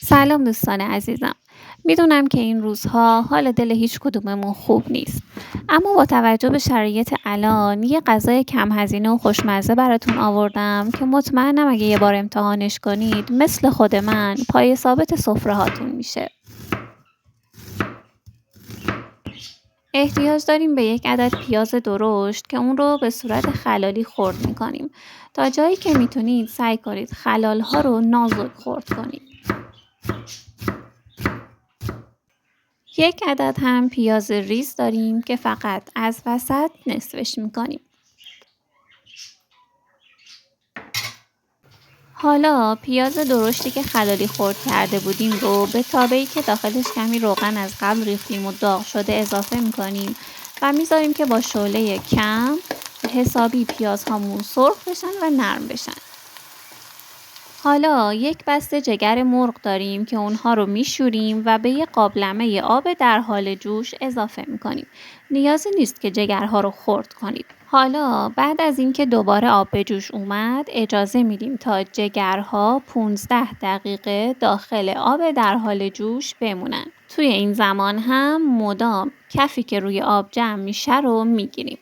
سلام دوستان عزیزم. میدونم که این روزها حال دل هیچ کدوممون خوب نیست. اما با توجه به شرایط الان یه غذای کم هزینه و خوشمزه براتون آوردم که مطمئنم اگه یه بار امتحانش کنید مثل خود من پای ثابت سفره هاتون میشه. احتیاج داریم به یک عدد پیاز درشت که اون رو به صورت خلالی خرد میکنیم. تا جایی که میتونید سعی کنید خلال ها رو نازک خرد کنید. یک عدد هم پیاز ریز داریم که فقط از وسط نصفش میکنیم. حالا پیاز درشتی که خلالی خرد کرده بودیم رو به تابه‌ای که داخلش کمی روغن از قبل ریختیم و داغ شده اضافه میکنیم و میذاریم که با شعله کم حسابی پیازهامون سرخ بشن و نرم بشن. حالا یک بسته جگر مرغ داریم که اونها رو میشوریم و به یک قابلمه آب در حال جوش اضافه میکنیم. نیازی نیست که جگرها رو خرد کنید. حالا بعد از اینکه دوباره آب به جوش اومد اجازه میدیم تا جگرها 15 دقیقه داخل آب در حال جوش بمونن. توی این زمان هم مدام کفی که روی آب جمع میشه رو میگیریم.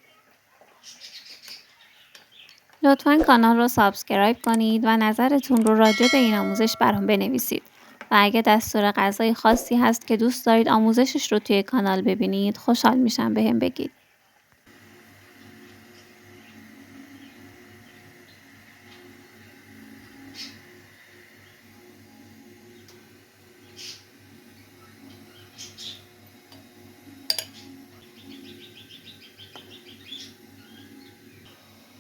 لطفاً کانال رو سابسکرایب کنید و نظرتون رو راجع به این آموزش برام بنویسید. و اگه دستور غذای خاصی هست که دوست دارید آموزشش رو توی کانال ببینید خوشحال میشم بهم بگید.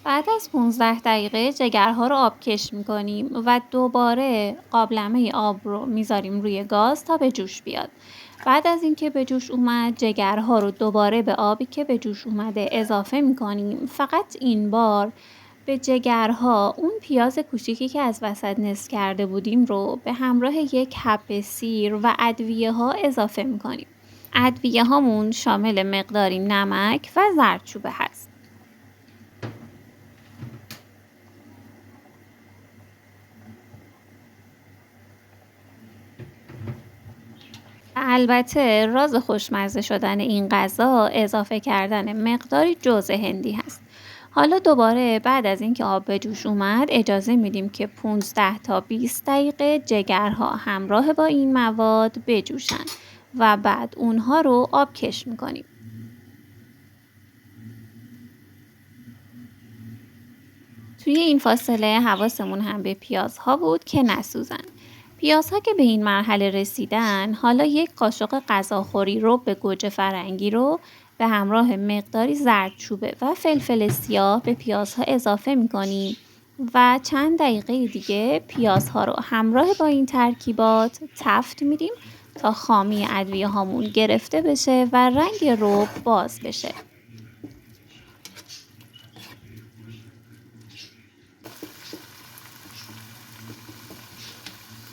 بعد از 15 دقیقه جگرها رو آبکش میکنیم و دوباره قابلمه آب رو میذاریم روی گاز تا به جوش بیاد. بعد از اینکه به جوش اومد جگرها رو دوباره به آبی که به جوش اومده اضافه میکنیم. فقط این بار به جگرها اون پیاز کوچیکی که از وسط نصف کرده بودیم رو به همراه یک حب سیر و ادویه ها اضافه میکنیم. ادویه هامون شامل مقداری نمک و زردچوبه هست. البته راز خوشمزه شدن این غذا اضافه کردن مقداری جوز هندی هست. حالا دوباره بعد از اینکه آب به جوش اومد اجازه میدیم که 15 تا 20 دقیقه جگرها همراه با این مواد بجوشن و بعد اونها رو آب کش میکنیم. توی این فاصله حواسمون هم به پیازها بود که نسوزن. پیازها که به این مرحله رسیدن حالا یک قاشق غذاخوری رو به گوجه فرنگی رو به همراه مقداری زردچوبه و فلفل سیاه به پیازها اضافه میکنیم و چند دقیقه دیگه پیازها رو همراه با این ترکیبات تفت میدیم تا خامی ادویه هامون گرفته بشه و رنگ رب باز بشه.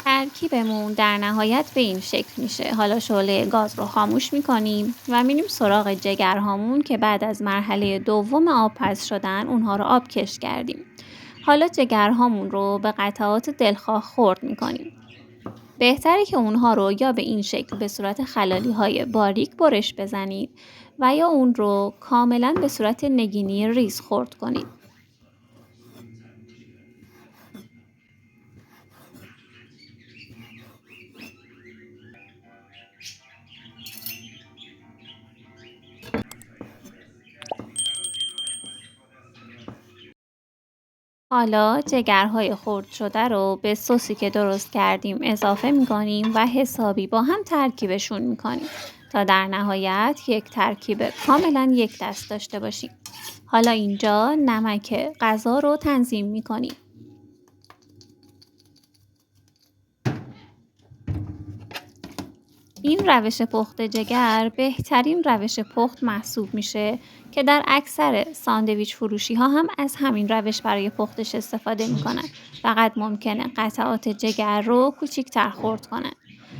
ترکیبمون در نهایت به این شکل میشه. حالا شعله گاز رو خاموش میکنیم و میریم سراغ جگرهامون که بعد از مرحله دوم آب پز شدن اونها رو آب کش کردیم. حالا جگرهامون رو به قطعات دلخواه خرد میکنیم. بهتره که اونها رو یا به این شکل به صورت خلالی های باریک برش بزنید و یا اون رو کاملا به صورت نگینی ریز خرد کنید. حالا جگرهای خرد شده رو به سسی که درست کردیم اضافه میکنیم و حسابی با هم ترکیبشون میکنیم تا در نهایت یک ترکیب کاملا یک دست داشته باشیم. حالا اینجا نمک غذا رو تنظیم میکنیم. این روش پخت جگر بهترین روش پخت محسوب میشه که در اکثر ساندویچ فروشی ها هم از همین روش برای پختش استفاده میکنن. فقط ممکنه قطعات جگر رو کوچیک‌تر خرد کنن.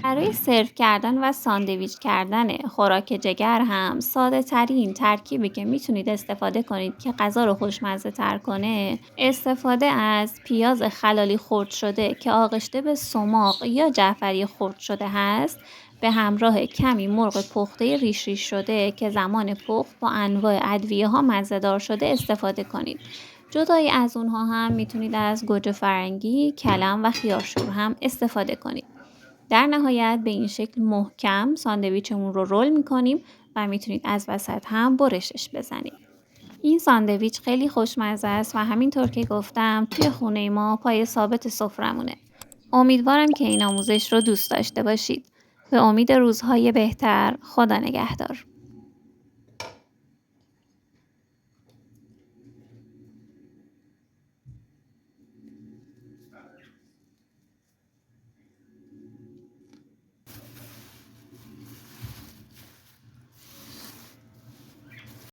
برای سرو کردن و ساندویچ کردن خوراک جگر هم ساده ترین ترکیبی که میتونید استفاده کنید که غذا رو خوشمزه تر کنه استفاده از پیاز خلالی خرد شده که آغشته به سماق یا جعفری خرد شده هست به همراه کمی مرغ پخته ریش ریش شده که زمان پخت با انواع ادویه ها مزه‌دار شده استفاده کنید. جدای از اونها هم میتونید از گوجه فرنگی، کلم و خیارشور هم استفاده کنید. در نهایت به این شکل محکم ساندویچمون رو رول میکنیم و میتونید از وسط هم برشش بزنید. این ساندویچ خیلی خوشمزه است و همینطور که گفتم توی خونه ما پای ثابت سفرمونه. امیدوارم که این آموزش رو دوست داشته باشید. به امید روزهای بهتر. خدا نگهدار.